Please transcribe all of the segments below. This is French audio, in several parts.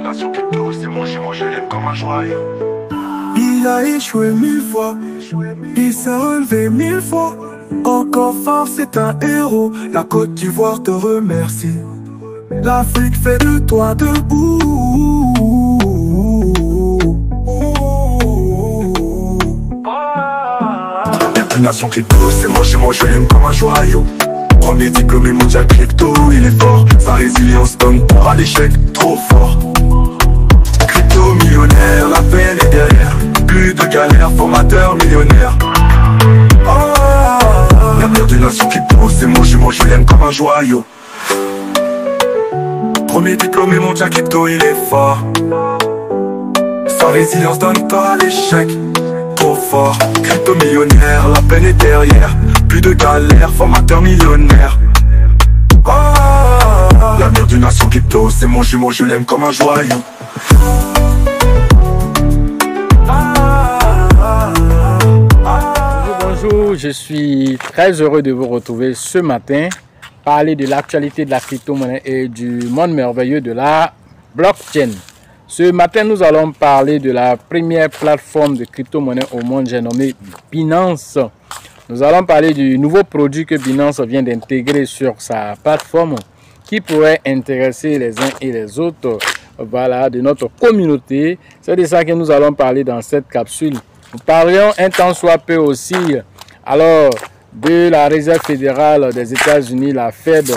nation crypto, c'est mon jumeau, je l'aime comme un joyau. Il a échoué 1000 fois, il s'est relevé 1000 fois. Encore fort, c'est un héros, la Côte d'Ivoire te remercie. L'Afrique fait de toi debout. Nation crypto, c'est mon jumeau, je l'aime comme un joyau. Premier diplômé mondial crypto, il est fort. Sa résilience donne pour à l'échec, trop fort. Crypto millionnaire, la peine est derrière. Plus de galères, formateur millionnaire. L'avenir de nation crypto, c'est mon jumeau, je l'aime comme un joyau. Premier diplômé mondial crypto, il est fort. Sa résilience donne pas à l'échec, trop fort. Crypto millionnaire, la peine est derrière. Plus de galères, formateur millionnaire. L'avenir d'une nation crypto, c'est mon jumeau, je l'aime comme un joyau. Bonjour, je suis très heureux de vous retrouver ce matin. Parler de l'actualité de la crypto-monnaie et du monde merveilleux de la blockchain. Ce matin, nous allons parler de la première plateforme de crypto-monnaie au monde, j'ai nommé Binance. Nous allons parler du nouveau produit que Binance vient d'intégrer sur sa plateforme qui pourrait intéresser les uns et les autres, voilà, de notre communauté. C'est de ça que nous allons parler dans cette capsule. Nous parlions un temps soit peu aussi alors de la Réserve fédérale des États-Unis, la Fed,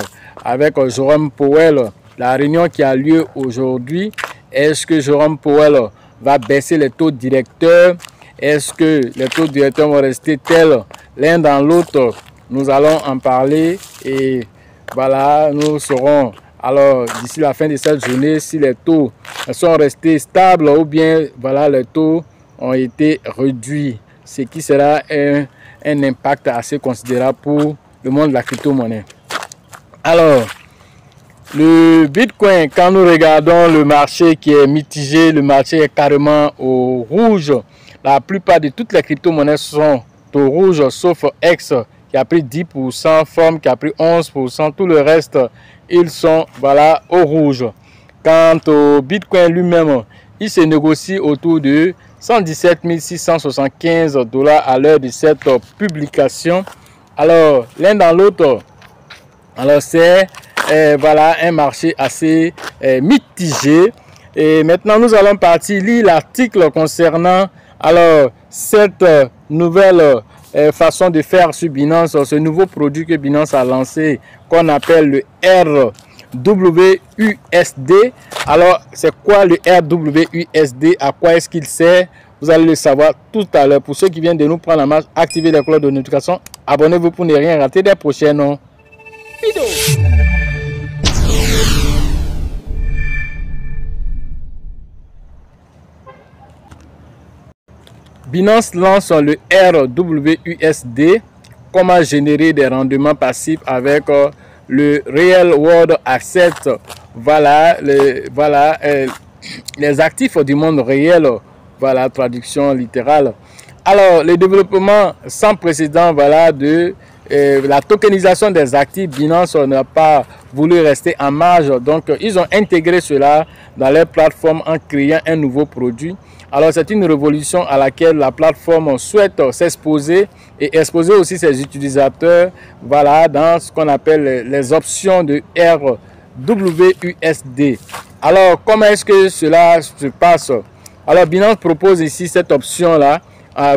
avec Jerome Powell, la réunion qui a lieu aujourd'hui. Est-ce que Jerome Powell va baisser les taux directeurs? Est-ce que les taux directeurs vont rester tels l'un dans l'autre? Nous allons en parler et voilà, nous saurons alors d'ici la fin de cette journée si les taux sont restés stables ou bien voilà, les taux ont été réduits, ce qui sera un impact assez considérable pour le monde de la crypto-monnaie. Alors, le Bitcoin, quand nous regardons le marché qui est mitigé, le marché est carrément au rouge. La plupart de toutes les crypto-monnaies sont au rouge, sauf X qui a pris 10%, Form qui a pris 11%, tout le reste, ils sont voilà, au rouge. Quant au Bitcoin lui-même, il se négocie autour de 117 675 $ à l'heure de cette publication. Alors, l'un dans l'autre, alors c'est voilà, un marché assez mitigé. Et maintenant, nous allons partir lire l'article concernant alors cette nouvelle façon de faire sur Binance, ce nouveau produit que Binance a lancé, qu'on appelle le RWUSD. Alors, c'est quoi le RWUSD? À quoi est-ce qu'il sert? Vous allez le savoir tout à l'heure. Pour ceux qui viennent de nous prendre la marche, activez les cloches de notification. Abonnez-vous pour ne rien rater des prochaines vidéos. Binance lance le RWUSD. Comment générer des rendements passifs avec le Real World Asset. Voilà, les actifs du monde réel. Voilà, traduction littérale. Alors, le développement sans précédent, voilà, de la tokenisation des actifs. Binance n'a pas voulu rester en marge. Donc, ils ont intégré cela dans leur plateforme en créant un nouveau produit. Alors, c'est une révolution à laquelle la plateforme souhaite s'exposer et exposer aussi ses utilisateurs, voilà, dans ce qu'on appelle les options de RWUSD. Alors, comment est-ce que cela se passe? Alors, Binance propose ici cette option-là,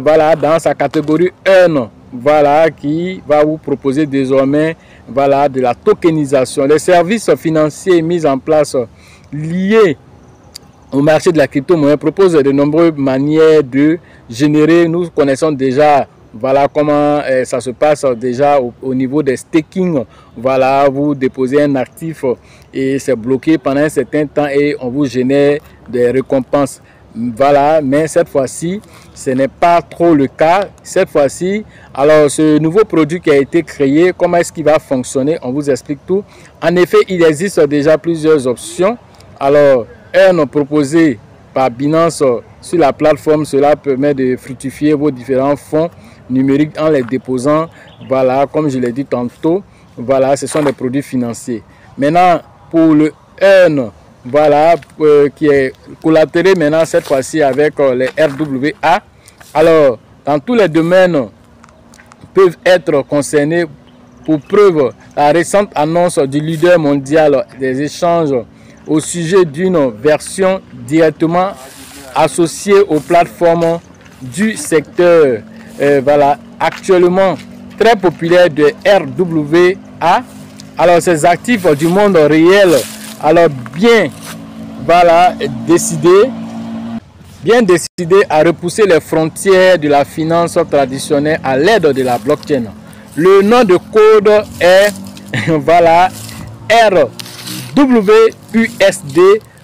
voilà, dans sa catégorie Earn, voilà, qui va vous proposer désormais, voilà, de la tokenisation. Les services financiers mis en place liés au marché de la crypto-monnaie propose de nombreuses manières de générer. Nous connaissons déjà voilà comment ça se passe déjà au niveau des staking. Voilà, vous déposez un actif et c'est bloqué pendant un certain temps et on vous génère des récompenses. Voilà, mais cette fois-ci, ce n'est pas trop le cas. Cette fois-ci, alors ce nouveau produit qui a été créé, comment est-ce qu'il va fonctionner? On vous explique tout. En effet, il existe déjà plusieurs options. Alors, Earn proposé par Binance sur la plateforme, cela permet de fructifier vos différents fonds numériques en les déposant. Voilà, comme je l'ai dit tantôt, voilà, ce sont des produits financiers. Maintenant, pour le Earn voilà, qui est collatéré maintenant cette fois-ci avec les RWA. Alors, dans tous les domaines peuvent être concernés. Pour preuve, la récente annonce du leader mondial des échanges au sujet d'une version directement associée aux plateformes du secteur, voilà, actuellement très populaire de RWA. Alors, ces actifs du monde réel, alors bien décidé à repousser les frontières de la finance traditionnelle à l'aide de la blockchain. Le nom de code est voilà, RWUSD,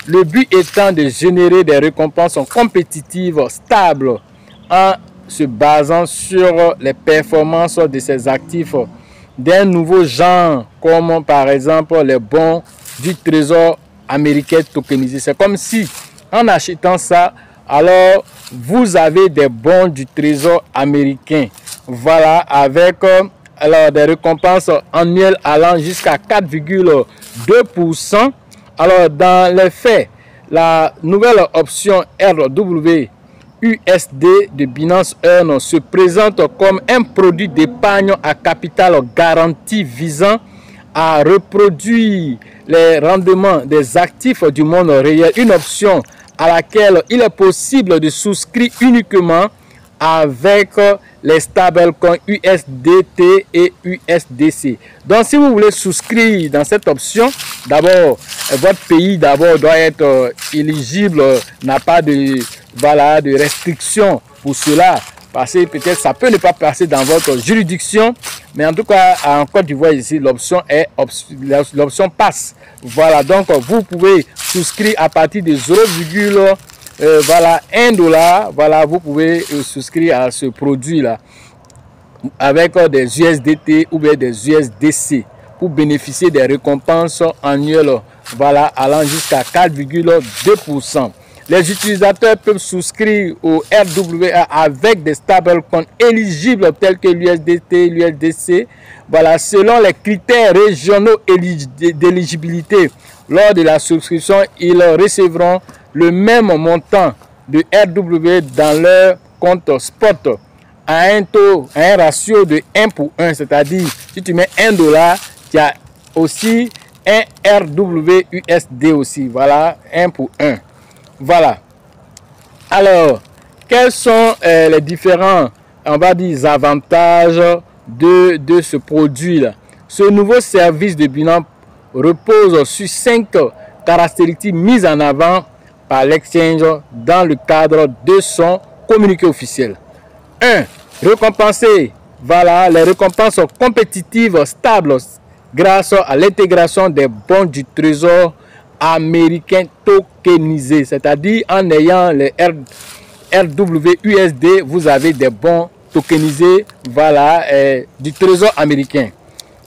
le but étant de générer des récompenses compétitives stables en se basant sur les performances de ces actifs d'un nouveau genre, comme par exemple les bons du trésor américain tokenisé. C'est comme si en achetant ça, alors vous avez des bons du trésor américain, voilà, avec alors des récompenses annuelles allant jusqu'à 4,2%. Alors dans les faits, la nouvelle option RWUSD de Binance Earn se présente comme un produit d'épargne à capital garanti visant à reproduire les rendements des actifs du monde réel, une option à laquelle il est possible de souscrire uniquement avec les stablecoins USDT et USDC. Donc, si vous voulez souscrire dans cette option, d'abord, votre pays doit être éligible, n'a pas de, voilà, de restrictions pour cela, parce que peut-être ça peut ne pas passer dans votre juridiction, mais en tout cas, en Côte d'Ivoire, ici, l'option passe. Voilà, donc vous pouvez souscrire à partir de 0,1 $, voilà, vous pouvez souscrire à ce produit-là avec des USDT ou bien des USDC pour bénéficier des récompenses annuelles, voilà, allant jusqu'à 4,2%. Les utilisateurs peuvent souscrire au RWA avec des stablecoins éligibles tels que l'USDT, l'USDC, voilà, selon les critères régionaux d'éligibilité. Lors de la souscription, ils recevront le même montant de RWA dans leur compte spot à un ratio de 1 pour 1, c'est-à-dire si tu mets $1, tu as aussi un RWUSD aussi, voilà, 1 pour 1. Voilà. Alors, quels sont les différents, on va dire, avantages de ce produit-là? Ce nouveau service de Binance repose sur 5 caractéristiques mises en avant par l'exchange dans le cadre de son communiqué officiel. 1. Récompenser, voilà, les récompenses compétitives stables grâce à l'intégration des bons du trésor américain tokenisés, c'est-à-dire en ayant les RWUSD, vous avez des bons tokenisés, voilà, du trésor américain.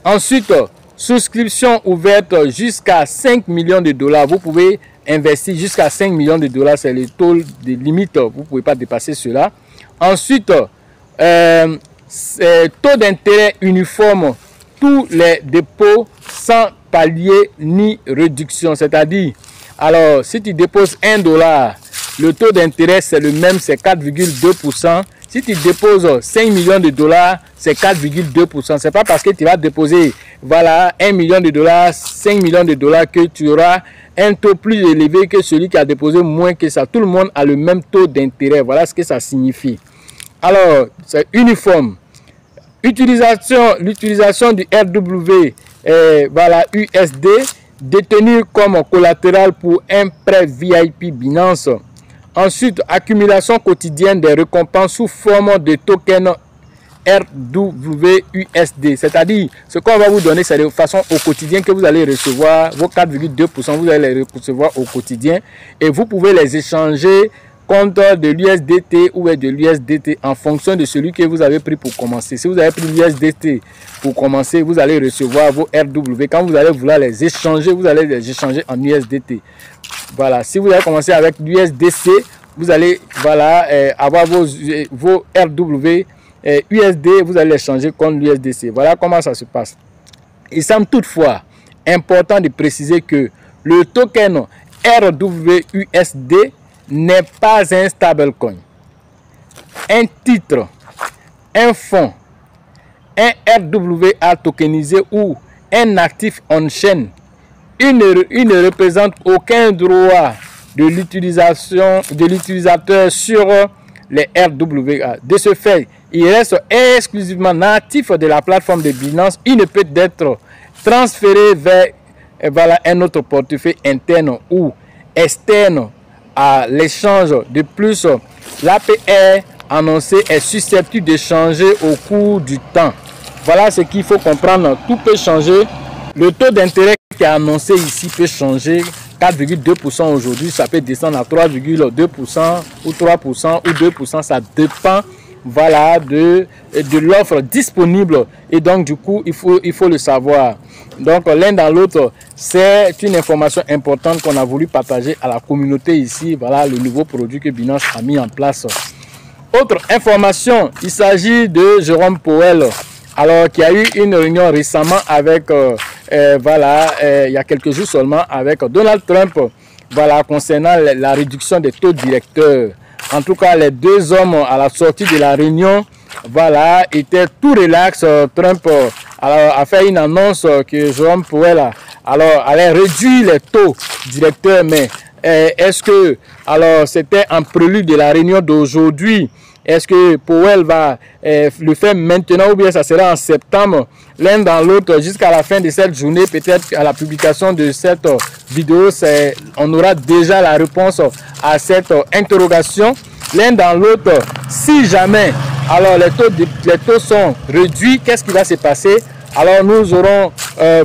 Ensuite, souscription ouverte jusqu'à 5 millions de $. Vous pouvez investir jusqu'à 5 millions de $, c'est le taux de limite, vous ne pouvez pas dépasser cela. Ensuite, taux d'intérêt uniforme, tous les dépôts sans palier ni réduction, c'est-à-dire, alors si tu déposes $1, le taux d'intérêt c'est le même, c'est 4,2%. Si tu déposes 5 millions de $, c'est 4,2%. C'est pas parce que tu vas déposer, voilà, 1 million de $, 5 millions de $ que tu auras un taux plus élevé que celui qui a déposé moins que ça. Tout le monde a le même taux d'intérêt. Voilà ce que ça signifie. Alors, c'est uniforme. L'utilisation du RW, voilà, USD, détenu comme collatéral pour un prêt VIP Binance. Ensuite, accumulation quotidienne des récompenses sous forme de token RWUSD. C'est-à-dire, ce qu'on va vous donner, c'est de façon au quotidien que vous allez recevoir vos 4,2%, vous allez les recevoir au quotidien. Et vous pouvez les échanger contre de l'USDT ou de l'USDT en fonction de celui que vous avez pris pour commencer. Si vous avez pris l'USDT pour commencer, vous allez recevoir vos RW. Quand vous allez vouloir les échanger, vous allez les échanger en USDT. Voilà, si vous avez commencé avec l'USDC, vous allez, voilà, avoir vos RW USD, vous allez les changer contre l'USDC. Voilà comment ça se passe. Il semble toutefois important de préciser que le token RWUSD n'est pas un stablecoin. Un titre, un fonds, un RWA tokenisé ou un actif on-chain, il ne représente aucun droit de l'utilisateur sur les RWA. De ce fait, il reste exclusivement natif de la plateforme de Binance. Il ne peut être transféré vers un autre portefeuille interne ou externe à l'échange. De plus, l'APR annoncé est susceptible de changer au cours du temps. Voilà ce qu'il faut comprendre. Tout peut changer. Le taux d'intérêt qui est annoncé ici peut changer. 4,2% aujourd'hui, ça peut descendre à 3,2% ou 3% ou 2%. Ça dépend, voilà, de l'offre disponible. Et donc, du coup, il faut le savoir. Donc, l'un dans l'autre, c'est une information importante qu'on a voulu partager à la communauté ici. Voilà le nouveau produit que Binance a mis en place. Autre information, il s'agit de Jérôme Powell, alors qui a eu une réunion récemment avec, il y a quelques jours seulement, avec Donald Trump, voilà, concernant la réduction des taux directeurs. En tout cas, les deux hommes à la sortie de la réunion, voilà, étaient tout relax. Trump alors, a fait une annonce que Jérôme Powell allait réduire les taux directeurs, mais est-ce que alors c'était en prélude de la réunion d'aujourd'hui? Est-ce que Powell va le faire maintenant ou bien ça sera en septembre? L'un dans l'autre, jusqu'à la fin de cette journée, peut-être à la publication de cette vidéo, on aura déjà la réponse à cette interrogation. L'un dans l'autre, si jamais alors les taux sont réduits, qu'est-ce qui va se passer? Alors nous aurons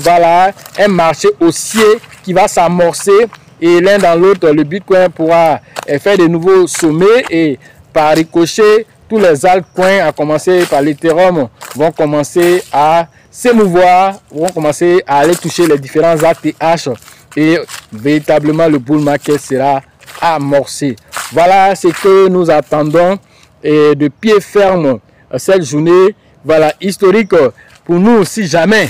voilà, un marché haussier qui va s'amorcer et l'un dans l'autre, le Bitcoin pourra faire de nouveaux sommets et par ricochet, tous les altcoins, à commencer par l'Ethereum, vont commencer à s'émouvoir, vont commencer à aller toucher les différents ATH et véritablement le bull market sera amorcé. Voilà ce que nous attendons et de pied ferme cette journée, voilà, historique pour nous si jamais.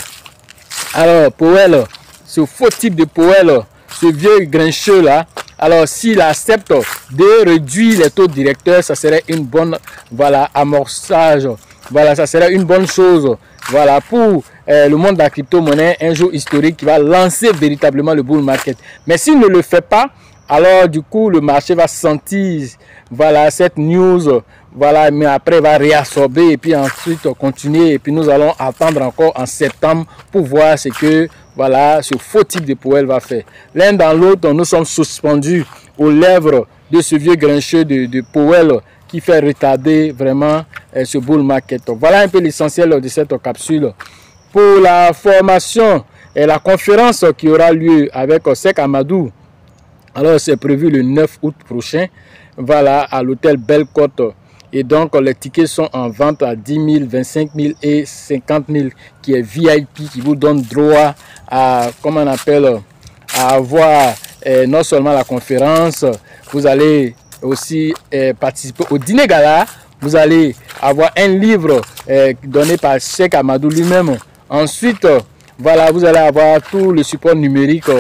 Alors Powell, ce faux type de Powell, ce vieux grincheux là, alors s'il accepte de réduire les taux directeurs, ça serait une bonne, voilà, amorçage, voilà, ça serait une bonne chose, voilà, pour le monde de la crypto-monnaie, un jour historique qui va lancer véritablement le bull market. Mais s'il ne le fait pas, alors du coup le marché va sentir, voilà, cette news, voilà, mais après il va réabsorber et puis ensuite continuer et puis nous allons attendre encore en septembre pour voir ce que, voilà, ce faux type de Powell va faire. L'un dans l'autre, nous sommes suspendus aux lèvres de ce vieux grincheux de Powell qui fait retarder vraiment ce bull market. Voilà un peu l'essentiel de cette capsule. Pour la formation et la conférence qui aura lieu avec Seck Amadou, alors c'est prévu le 9 août prochain, voilà, à l'hôtel Belle-Côte. Et donc les tickets sont en vente à 10 000, 25 000 et 50 000 qui est VIP, qui vous donne droit à, comment on appelle, à avoir non seulement la conférence, vous allez aussi participer au dîner gala, vous allez avoir un livre donné par Seck Amadou lui-même. Ensuite, voilà, vous allez avoir tout le support numérique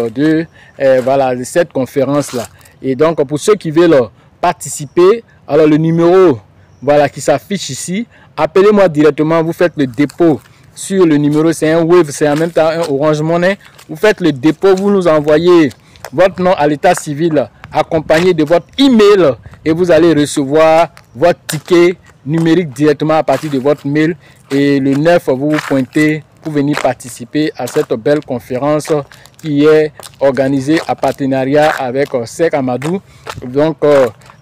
voilà, de cette conférence-là. Et donc, pour ceux qui veulent participer, alors le numéro, voilà, qui s'affiche ici, appelez-moi directement, vous faites le dépôt sur le numéro, c'est un Wave, c'est en même temps un Orange Money. Vous faites le dépôt, vous nous envoyez votre nom à l'état civil accompagné de votre email et vous allez recevoir votre ticket numérique directement à partir de votre mail. Et le 9, vous vous pointez pour venir participer à cette belle conférence qui est organisée en partenariat avec Seck Amadou. Donc,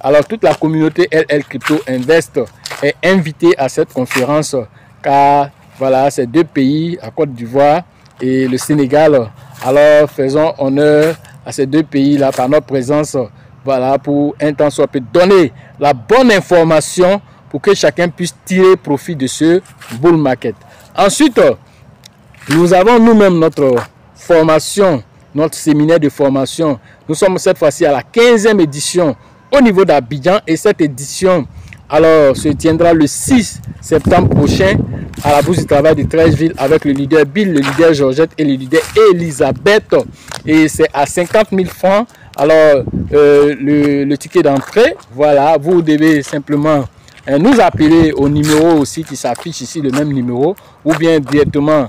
alors toute la communauté LL Crypto Invest est invitée à cette conférence car voilà, ces deux pays, la Côte d'Ivoire et le Sénégal, alors faisons honneur à ces deux pays-là par notre présence, voilà, pour un temps soit peut donner la bonne information pour que chacun puisse tirer profit de ce bull market. Ensuite, nous avons nous-mêmes notre formation, notre séminaire de formation. Nous sommes cette fois-ci à la 15e édition au niveau d'Abidjan et cette édition alors se tiendra le 6 septembre prochain à la Bourse du Travail de Treichville avec le leader Bill, le leader Georgette et le leader Elisabeth. Et c'est à 50 000 francs. Alors, le ticket d'entrée, voilà, vous devez simplement nous appeler au numéro aussi qui s'affiche ici, le même numéro, ou bien directement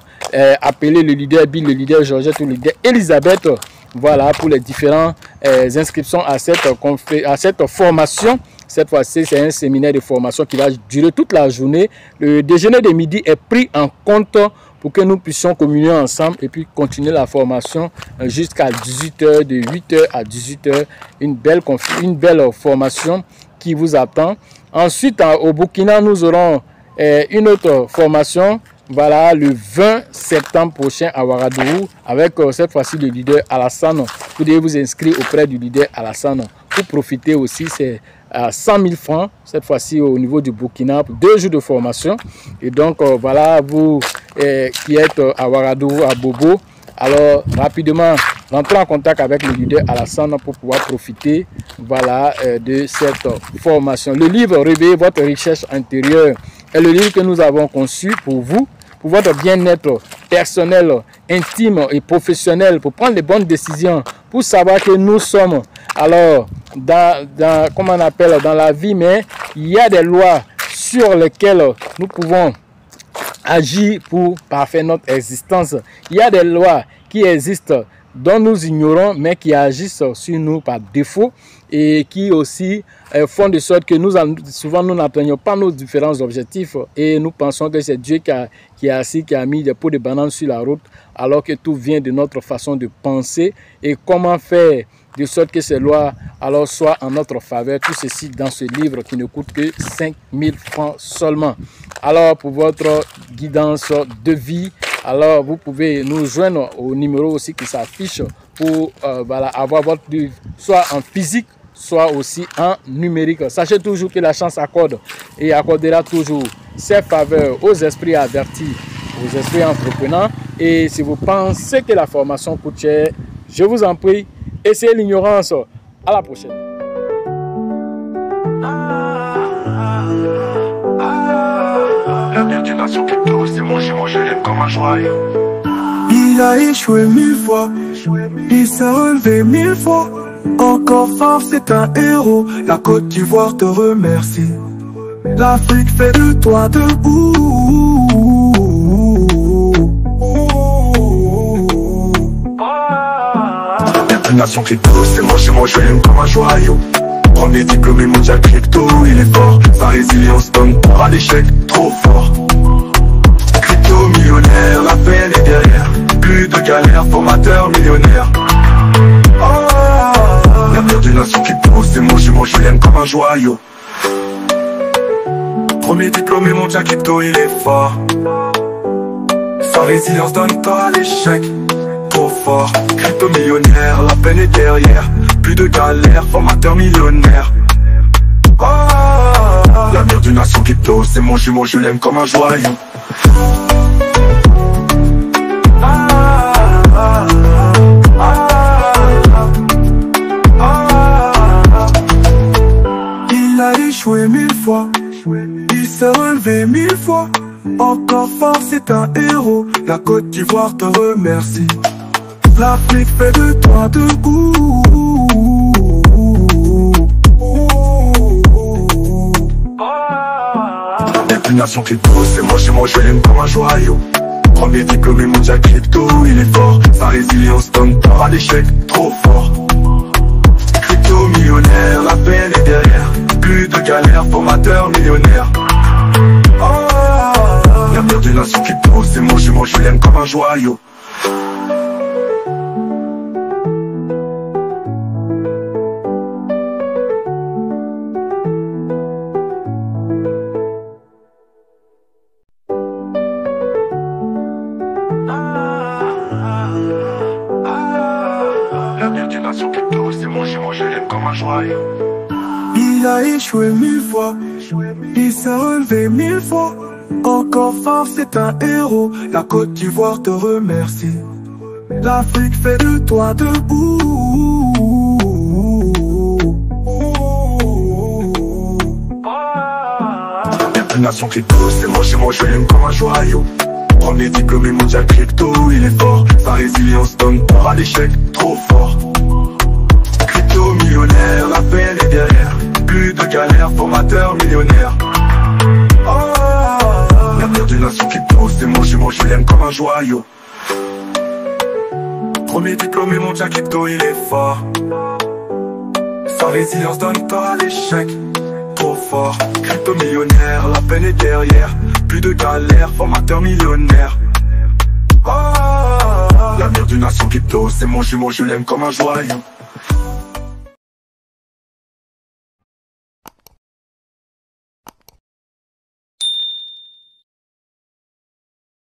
appeler le leader Bill, le leader Georgette ou le leader Elisabeth, voilà, pour les différentes inscriptions à cette formation. Cette fois-ci, c'est un séminaire de formation qui va durer toute la journée. Le déjeuner de midi est pris en compte pour que nous puissions communier ensemble et puis continuer la formation jusqu'à 18h, de 8h à 18h. Une belle formation qui vous attend. Ensuite, au Burkina, nous aurons une autre formation, voilà, le 20 septembre prochain à Ouagadougou, avec cette fois-ci le leader Alassane. Vous devez vous inscrire auprès du leader Alassane pour profiter aussi. C'est à 100 000 francs, cette fois-ci au niveau du Burkina, pour 2 jours de formation. Et donc, voilà, vous qui êtes à Ouagadougou, à Bobo, alors rapidement, rentrez en contact avec le leader Alassane pour pouvoir profiter, voilà, de cette formation. Le livre « Réveillez votre recherche intérieure » est le livre que nous avons conçu pour vous, pour votre bien-être personnel, intime et professionnel, pour prendre les bonnes décisions, pour savoir que nous sommes, alors, comment on appelle, dans la vie, mais il y a des lois sur lesquelles nous pouvons agir pour parfaire notre existence. Il y a des lois qui existent dont nous ignorons, mais qui agissent sur nous par défaut et qui aussi font de sorte que souvent nous n'atteignons pas nos différents objectifs et nous pensons que c'est Dieu qui a mis des pots de bananes sur la route, alors que tout vient de notre façon de penser. Et comment faire de sorte que ces lois alors soient en notre faveur, tout ceci dans ce livre qui ne coûte que 5 000 francs seulement. Alors pour votre guidance de vie, alors vous pouvez nous joindre au numéro aussi qui s'affiche pour voilà, avoir votre livre soit en physique, soit aussi en numérique. Sachez toujours que la chance accorde et accordera toujours ses faveurs aux esprits avertis, aux esprits entreprenants. Et si vous pensez que la formation coûte cher, je vous en prie, essayez l'ignorance. À la prochaine. L'avenir d'une nation crypto, c'est mon je l'aime comme un joyau. Il a échoué 1000 fois, il s'est relevé 1000 fois. Encore fort, c'est un héros. La Côte d'Ivoire te remercie. L'Afrique fait de toi debout. L'avenir d'une nation crypto, c'est mon je l'aime comme un joyau. Premier diplômé mondial crypto, il est fort. Sa résilience donne peur à l'échec, trop fort. Crypto millionnaire, la peine est derrière. Plus de galère, formateur millionnaire. L'avenir d'une nation crypto, c'est mon je l'aime comme un joyau. Premier diplômé mondial crypto, il est fort. Sa résilience donne peur à l'échec, trop fort. Crypto millionnaire, la peine est derrière. Plus de galère, formateur millionnaire. L'avenir d'une nation crypto, c'est mon jumeau, je l'aime comme un joyau. Il a échoué 1000 fois, il s'est relevé 1000 fois. Encore fort, c'est un héros. La Côte d'Ivoire te remercie. L'Afrique fait de toi debout. L'avenir d'une nation crypto, c'est mon je l'aime comme un joyau. Premier diplômé mondial crypto, il est fort. Sa résilience donne peur à l'échec, trop fort. Crypto millionnaire, la peine est derrière. Plus de galère, formateur millionnaire. L'avenir d'une nation crypto, c'est mon je l'aime comme un joyau. L'avenir d'une nation crypto, c'est mon je l'aime comme un joyau. Il a échoué 1000 fois, il s'est relevé 1000 fois. Encore fort, c'est un héros. La Côte d'Ivoire te remercie. L'Afrique fait de toi debout. L'avenir d'une nation crypto, c'est mon je l'aime comme un joyau. Premier diplômé mondial crypto, il est fort. Sa résilience donne peur à l'échec, trop fort. millionnaire, la peine est derrière. Plus de galère, formateur millionnaire. L'avenir d'une nation crypto, c'est mon jumeau, je l'aime comme un joyau. Premier diplômé mondial crypto, il est fort. Sa résilience donne pas à l'échec. Trop fort, crypto millionnaire, la peine est derrière. Plus de galère, formateur millionnaire. L'avenir d'une nation crypto, c'est mon jumeau, je l'aime comme un joyau.